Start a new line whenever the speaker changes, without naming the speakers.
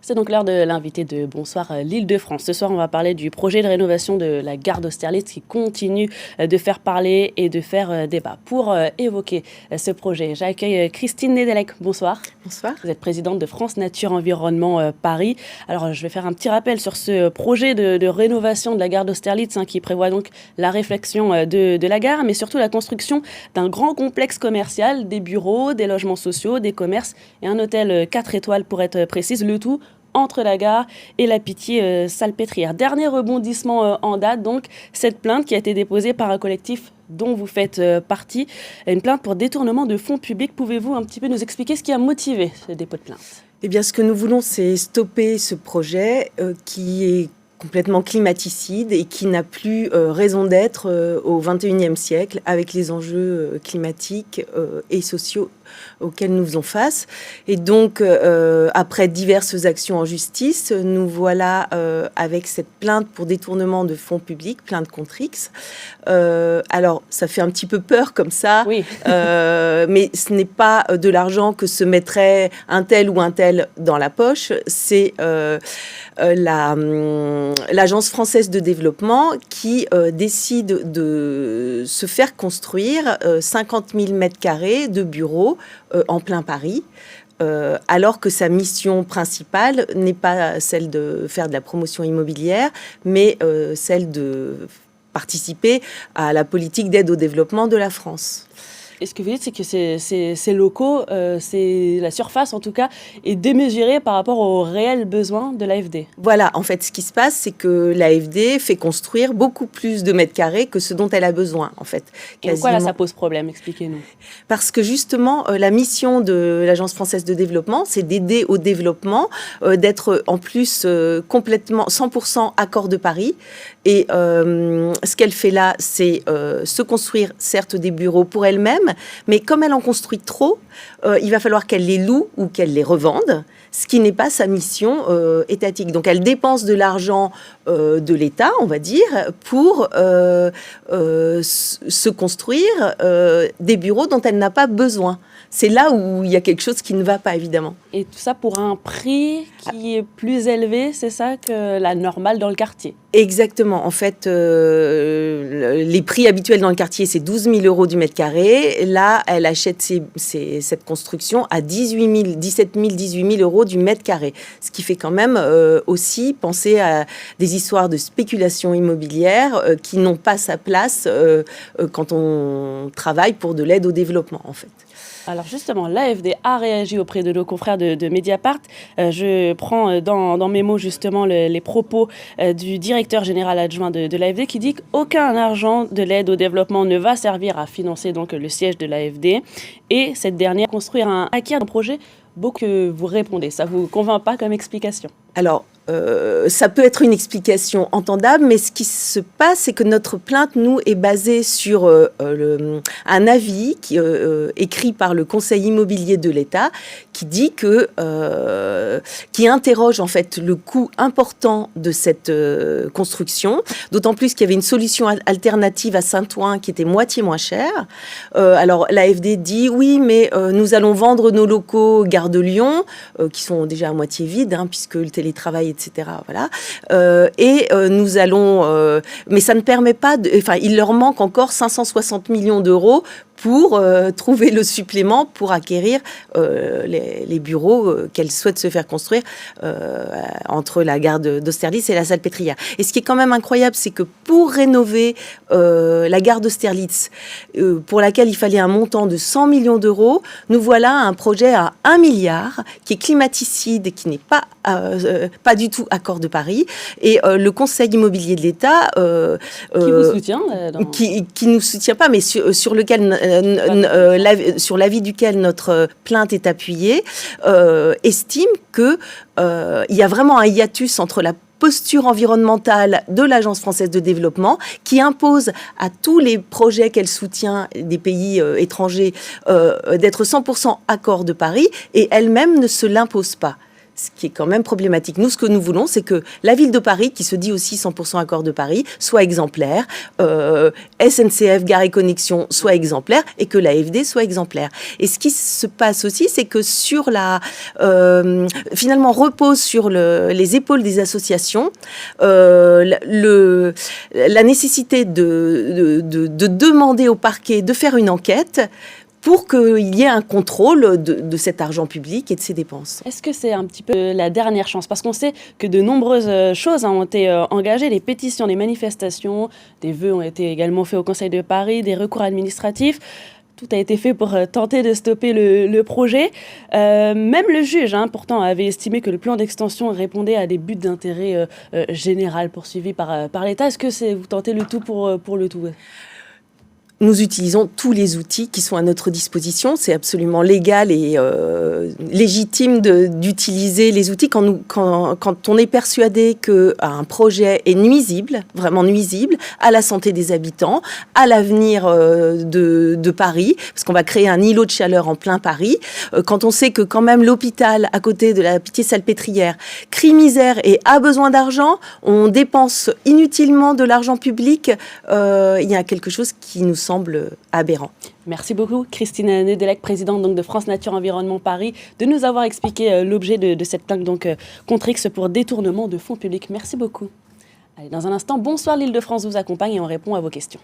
C'est donc l'heure de l'invité de Bonsoir l'Île-de-France. Ce soir, on va parler du projet de rénovation de la gare d'Austerlitz qui continue de faire parler et de faire débat. Pour évoquer ce projet, j'accueille Christine Nedelec. Bonsoir.
Bonsoir.
Vous êtes présidente de France Nature Environnement Paris. Alors, je vais faire un petit rappel sur ce projet de rénovation de la gare d'Austerlitz qui prévoit donc la réflexion de la gare, mais surtout la construction d'un grand complexe commercial, des bureaux, des logements sociaux, des commerces et un hôtel 4 étoiles pour être précise, le tout entre la gare et la Pitié-Salpêtrière. Dernier rebondissement en date, donc, cette plainte qui a été déposée par un collectif dont vous faites partie, une plainte pour détournement de fonds publics. Pouvez-vous un petit peu nous expliquer ce qui a motivé ce dépôt de plainte ?
Eh bien, ce que nous voulons, c'est stopper ce projet qui est complètement climaticide et qui n'a plus raison d'être au XXIe siècle avec les enjeux climatiques et sociaux auxquels nous faisons face. Et donc, après diverses actions en justice, nous voilà avec cette plainte pour détournement de fonds publics, plainte contre X. Alors, ça fait un petit peu peur comme ça,
oui.
Mais ce n'est pas de l'argent que se mettrait un tel ou un tel dans la poche, c'est l'Agence française de développement qui décide de se faire construire 50 000 mètres carrés de bureaux en plein Paris, alors que sa mission principale n'est pas celle de faire de la promotion immobilière, mais celle de participer à la politique d'aide au développement de la France.
Et ce que vous dites, c'est que ces locaux, la surface en tout cas, est démesurée par rapport aux réels besoins de l'AFD.
Voilà, en fait, ce qui se passe, c'est que l'AFD fait construire beaucoup plus de mètres carrés que ce dont elle a besoin, en fait.
Et pourquoi là, ça pose problème ? Expliquez-nous.
Parce que justement, la mission de l'Agence française de développement, c'est d'aider au développement, d'être en plus complètement 100% accord de Paris. Et ce qu'elle fait là, c'est se construire, certes, des bureaux pour elle-même, mais comme elle en construit trop, il va falloir qu'elle les loue ou qu'elle les revende, ce qui n'est pas sa mission étatique. Donc elle dépense de l'argent de l'État, on va dire, pour se construire des bureaux dont elle n'a pas besoin. C'est là où il y a quelque chose qui ne va pas, évidemment.
Et tout ça pour un prix qui est plus élevé, c'est ça, que la normale dans le quartier ?
Exactement. En fait, les prix habituels dans le quartier, c'est 12 000 euros du mètre carré. Là, elle achète cette construction à 17 000, 18 000 euros du mètre carré. Ce qui fait quand même aussi penser à des histoires de spéculation immobilière qui n'ont pas sa place quand on travaille pour de l'aide au développement, en fait.
Alors justement, l'AFD a réagi auprès de nos confrères de Mediapart. Je prends dans mes mots justement les propos du directeur général adjoint de l'AFD qui dit qu'aucun argent de l'aide au développement ne va servir à financer donc le siège de l'AFD. Et cette dernière construire acquérir un projet beau que vous répondez. Ça ne vous convainc pas comme explication ? Alors,
ça peut être une explication entendable, mais ce qui se passe, c'est que notre plainte, nous, est basée sur un avis écrit par le Conseil immobilier de l'État qui dit qui interroge en fait le coût important de cette construction, d'autant plus qu'il y avait une solution alternative à Saint-Ouen qui était moitié moins chère. Alors l'AFD dit oui, mais nous allons vendre nos locaux Gare de Lyon, qui sont déjà à moitié vides, puisque le télétravail, etc. Voilà. Nous allons... mais ça ne permet pas... il leur manque encore 560 millions d'euros pour trouver le supplément pour acquérir les bureaux qu'elle souhaite se faire construire entre la gare d'Austerlitz et la Salpêtrière. Et ce qui est quand même incroyable, c'est que pour rénover la gare d'Austerlitz, pour laquelle il fallait un montant de 100 millions d'euros, nous voilà un projet à 1 milliard qui est climaticide et qui n'est pas du tout accord de Paris. Et le Conseil immobilier de l'État...
qui vous soutient
qui nous soutient pas, mais sur lequel... sur l'avis duquel notre plainte est appuyée, estime qu'il y a vraiment un hiatus entre la posture environnementale de l'Agence française de développement qui impose à tous les projets qu'elle soutient des pays étrangers d'être 100% accord de Paris et elle-même ne se l'impose pas. ce qui est quand même problématique. Nous, ce que nous voulons, c'est que la ville de Paris, qui se dit aussi 100% Accord de Paris, soit exemplaire, SNCF, Gare et Connexion soit exemplaire, et que l'AFD soit exemplaire. Et ce qui se passe aussi, c'est que finalement, repose sur les épaules des associations la nécessité de demander au parquet de faire une enquête pour qu'il y ait un contrôle de cet argent public et de ses dépenses.
Est-ce que c'est un petit peu la dernière chance? Parce qu'on sait que de nombreuses choses ont été engagées, les pétitions, les manifestations, des vœux ont été également faits au Conseil de Paris, des recours administratifs. Tout a été fait pour tenter de stopper le projet. Même le juge, pourtant, avait estimé que le plan d'extension répondait à des buts d'intérêt général poursuivis par l'État. Est-ce que vous tentez le tout pour le tout?
Nous utilisons tous les outils qui sont à notre disposition. C'est absolument légal et légitime d'utiliser les outils quand on est persuadé qu'un projet est nuisible, vraiment nuisible, à la santé des habitants, à l'avenir de Paris, parce qu'on va créer un îlot de chaleur en plein Paris. Quand on sait que quand même l'hôpital, à côté de la Pitié-Salpêtrière, crie misère et a besoin d'argent, on dépense inutilement de l'argent public, il y a quelque chose qui nous semble aberrant.
Merci beaucoup Christine Nedelec, présidente de France Nature Environnement Paris, de nous avoir expliqué l'objet de cette plainte contre X pour détournement de fonds publics. Merci beaucoup. Allez, dans un instant, Bonsoir l'Île-de-France vous accompagne et on répond à vos questions.